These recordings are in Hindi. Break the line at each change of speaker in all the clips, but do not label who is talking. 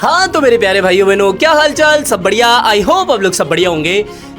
हाँ तो मेरे प्यारे भाइयों बहनों, क्या हाल चाल, सब बढ़िया। आई होप आप लोग सब बढ़िया होंगे।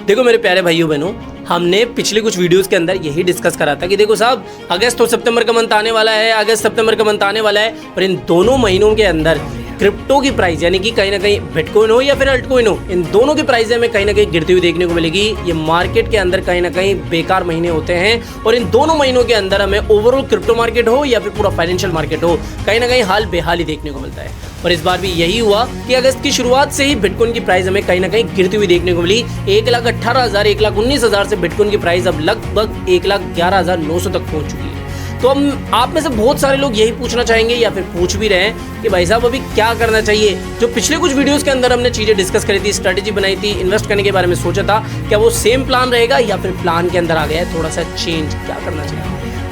देखो मेरे प्यारे भाइयों बहनों, हमने पिछले कुछ वीडियोस के अंदर यही डिस्कस करा था कि देखो साहब, अगस्त और सितंबर का मंथ आने वाला है, अगस्त सितंबर का मंथ आने वाला है, और इन दोनों महीनों के अंदर क्रिप्टो की प्राइस यानी कि कहीं ना कहीं बिटकॉइन हो या फिर अल्टकॉइन हो, इन दोनों की प्राइस हमें कहीं ना कहीं गिरती हुई देखने को मिलेगी। ये मार्केट के अंदर कहीं ना कहीं बेकार महीने होते हैं और इन दोनों महीनों के अंदर हमें ओवरऑल क्रिप्टो मार्केट हो या फिर पूरा फाइनेंशियल मार्केट हो, कहीं ना कहीं हाल बेहाल ही देखने को मिलता है। और इस बार भी यही हुआ कि अगस्त की शुरुआत से ही बिटकॉइन की प्राइस हमें कहीं ना कहीं गिरती हुई देखने को मिली। 1,18,000 1,19,000 से बिटकॉइन की प्राइस अब लगभग 1,11,900 तक पहुंच चुकी है। तो हम आप में से बहुत सारे लोग यही पूछना चाहेंगे या फिर पूछ भी रहे हैं कि भाई साहब अभी क्या करना चाहिए। जो पिछले कुछ वीडियोस के अंदर हमने चीजें डिस्कस करी थी, स्ट्रेटेजी बनाई थी, इन्वेस्ट करने के बारे में सोचा था, क्या वो सेम प्लान रहेगा या फिर प्लान के अंदर आ गया है थोड़ा सा चेंज, क्या करना चाहिए।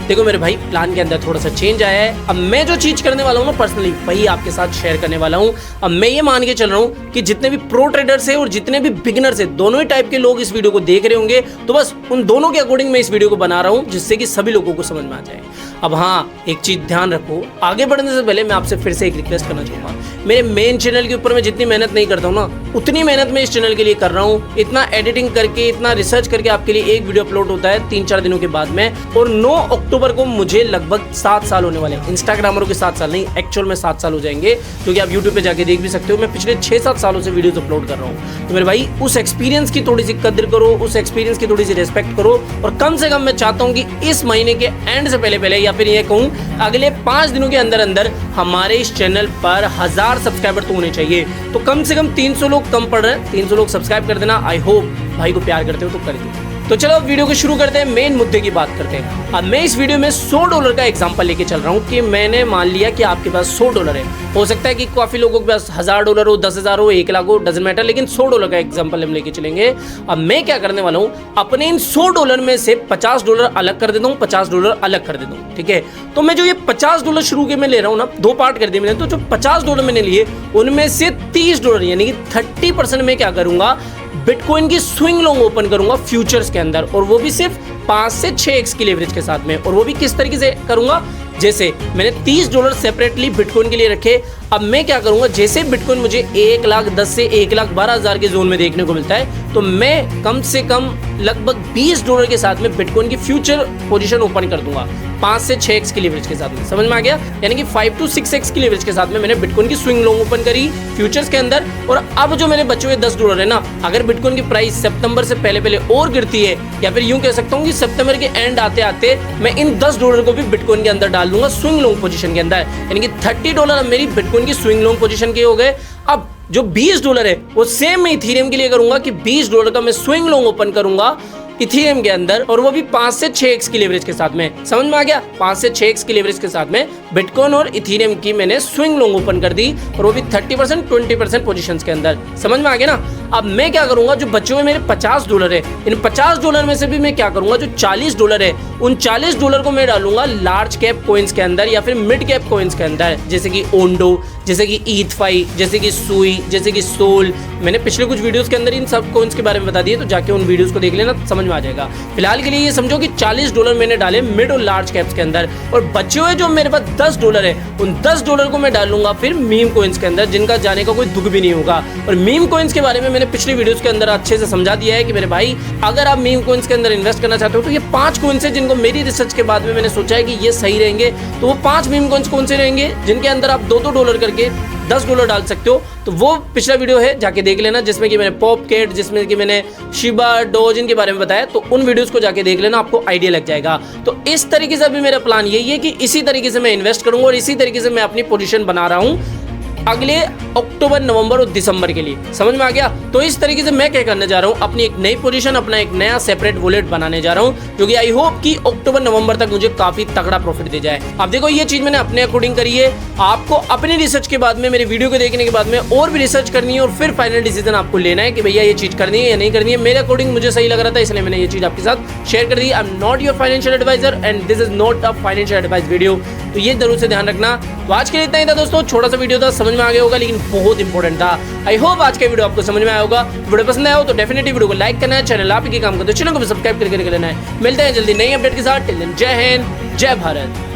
देखो मेरे भाई, प्लान के अंदर थोड़ा सा चेंज आया है। अब मैं जो चीज करने वाला हूँ ना पर्सनली, वही आपके साथ शेयर करने वाला हूँ। अब मैं ये मान के चल रहा हूँ कि जितने भी प्रो ट्रेडर्स है और जितने भी बिगिनर्स है, दोनों ही टाइप के लोग इस वीडियो को देख रहे होंगे, तो बस उन दोनों के अकॉर्डिंग मैं इस वीडियो को बना रहा हूँ, जिससे कि सभी लोगों को समझ में आ जाए। अब हाँ, एक चीज ध्यान रखो, आगे बढ़ने से पहले मैं आपसे फिर से एक रिक्वेस्ट करना चाहूंगा। मेरे मेन चैनल के ऊपर मैं जितनी मेहनत नहीं करता हूँ ना, उतनी मेहनत मैं इस चैनल के लिए कर रहा हूँ। इतना एडिटिंग करके, इतना रिसर्च करके आपके लिए एक वीडियो अपलोड होता है 3-4 दिनों के बाद में। और 9 अक्टूबर को मुझे लगभग 7 साल होने वाले हैं। इंस्टाग्रामरों के 7 साल नहीं, एक्चुअल में 7 साल हो जाएंगे, क्योंकि आप यूट्यूब पे जाके देख भी सकते हो। मैं पिछले 6-7 सालों से वीडियोस अपलोड कर रहा हूँ। तो मेरे भाई, उस एक्सपीरियंस की थोड़ी सी कदर करो, उस एक्सपीरियंस की थोड़ी सी रिस्पेक्ट करो। और कम से कम मैं चाहता हूँ कि इस महीने के एंड से पहले या फिर ये कहूँ अगले 5 दिनों के अंदर अंदर हमारे इस चैनल पर 1000 सब्सक्राइबर तो होने चाहिए। तो कम से कम 300 लोग कम पड़ रहे हैं, 300 लोग सब्सक्राइब कर देना। आई होप भाई को प्यार करते हो तो कर दो। तो चलो अब वीडियो को शुरू करते हैं, मेन मुद्दे की बात करते हैं। अब मैं इस वीडियो में $100 का एग्जांपल लेके चल रहा हूं कि मैंने मान लिया कि आपके पास $100 है। हो सकता है कि काफी लोगों के पास $1000 हो, 10,000 हो, 1 लाख हो, डजंट मैटर, लेकिन $100 का एग्जांपल हम लेके चलेंगे। अब मैं क्या करने वाला हूं, अपने इन $100 में से $50 अलग कर देता हूं, $50 अलग कर देता हूं, ठीक है। तो मैं जो ये $50 शुरू के में ले रहा हूं ना, 2 पार्ट कर दिए मैंने। तो जो $50 मैंने लिए, उनमें से $30 यानी कि 30% में क्या करूंगा, बिटकॉइन की स्विंग लॉन्ग ओपन करूंगा फ्यूचर्स के अंदर, और वो भी सिर्फ 5 से 6x की लेवरेज के साथ में। और वो भी किस तरीके से करूंगा, जैसे मैंने $30 सेपरेटली बिटकॉइन के लिए रखे। अब मैं क्या करूंगा, जैसे बिटकॉइन मुझे 1,10,000 से 1,12,000 के जोन में देखने को मिलता है, तो मैं कम से कम लगभग $20 के साथ में बिटकॉइन की फ्यूचर पोजीशन ओपन कर दूंगा 5 से 6x की लेवरेज के साथ में। समझ में आ गया, यानी कि 5 to 6x की लेवरेज के साथ में मैंने बिटकॉइन की स्विंग लॉन्ग ओपन करी फ्यूचर्स के अंदर। और अब जो मेरे बचे हुए $10 है ना, अगर बिटकॉइन की प्राइस सितंबर से पहले और गिरती है, या फिर यूं कह सकता हूं कि सितंबर के एंड आते आते मैं इन $10 को भी बिटकॉइन के अंदर डाल दूंगा स्विंग लॉन्ग पोजीशन के अंदर, यानी कि $30 अब मेरी बिटकॉइन की स्विंग लॉन्ग पोजीशन के हो गए। अब जो $20 है वो सेम मैं इथेरियम के लिए करूंगा कि $20 का मैं स्विंग लॉन्ग ओपन करूंगा इथेरियम के अंदर, और वो भी 5 से 6x की लेवरेज के साथ में। समझ में आ गया, 5 से 6x की लेवरेज के साथ में बिटकॉइन और इथेरियम की मैंने स्विंग लॉन्ग ओपन कर दी, और वो भी 30% 20% पोजीशंस के अंदर। समझ में आ गया ना। अब मैं क्या करूंगा, जो बचे हुए मेरे $50 है, इन $50 में से भी मैं क्या करूंगा, जो $40 है, उन $40 को मैं डालूंगा लार्ज कैप कॉइन्स के अंदर या फिर मिड कैप कॉइन्स के अंदर, जैसे कि ओंडो, जैसे कि ETHFI, जैसे कि सुई, जैसे कि सोल। मैंने पिछले कुछ वीडियोस के अंदर इन सब कॉइन्स के बारे में बता दिए, तो जाके उन वीडियोस को देख लेना, समझ में आ जाएगा। फिलहाल के लिए ये समझो कि $40 मैंने डाले मिड और लार्ज कैप्स के अंदर, और बचे हुए जो मेरे पास $10 है, उन $10 को मैं डालूंगा फिर मीम कॉइन्स के अंदर, जिनका जाने का कोई दुख भी नहीं होगा। और मीम कॉइन्स के बारे में मैंने पिछले वीडियोस के अंदर अच्छे से समझा दिया है कि मेरे भाई, अगर आप मीम कॉइन्स के अंदर इन्वेस्ट करना चाहते हो, तो ये 5 कॉइन्स है जिनको मेरी रिसर्च के बाद में मैंने सोचा है कि ये सही रहेंगे। तो वो 5 मीम कॉइन्स कौन से रहेंगे, जिनके अंदर आप $2-2 करके $10 डाल सकते हो। तो वो पिछला वीडियो है, जाके देख लेना, जिसमें कि मैंने पॉपकेट, जिसमें कि मैंने शिबा, डोज, इनके बारे में बताया। तो उन वीडियोस को जाके देख लेना, आपको आइडिया लग जाएगा। तो इस तरीके से अभी मेरा प्लान यही है कि इसी तरीके से मैं इन्वेस्ट करूंगा, और इसी तरीके से मैं अपनी पोजीशन बना रहा हूं अगले अक्टूबर, नवंबर और दिसंबर के लिए। समझ में आ गया। तो इस तरीके से मैं क्या करने जा रहा हूँ, अपनी एक नई पोजीशन, अपना एक नया सेपरेट वॉलेट बनाने जा रहा हूँ, जो कि आई होप कि अक्टूबर नवंबर तक मुझे काफी तगड़ा प्रॉफिट दे जाए। अब देखो, ये चीज मैंने अपने अकॉर्डिंग करी है। आपको अपनी रिसर्च के बाद में, मेरे वीडियो को देखने के बाद में और भी रिसर्च करनी है, और फिर फाइनल डिसीजन आपको लेना है कि भैया ये चीज करनी है या नहीं करनी है। मेरे अकॉर्डिंग मुझे सही लग रहा था, इसलिए मैंने ये चीज आपके साथ शेयर कर दी। I am not your financial advisor and this is not a financial advice video, तो ये जरूर से ध्यान रखना। तो आज के लिए इतना ही था दोस्तों, छोटा सा वीडियो था, समझ में आ गया होगा, लेकिन बहुत इंपॉर्टेंट था। आई होप आज का वीडियो आपको समझ में आया होगा। वीडियो पसंद आया हो तो डेफिनेटली वीडियो को लाइक करना है, चैनल आप ही के काम करते हो, चैनल को सब्सक्राइब करके लेना है। मिलते हैं जल्दी नई अपडेट के साथ। टिल देन, जय हिंद, जय भारत।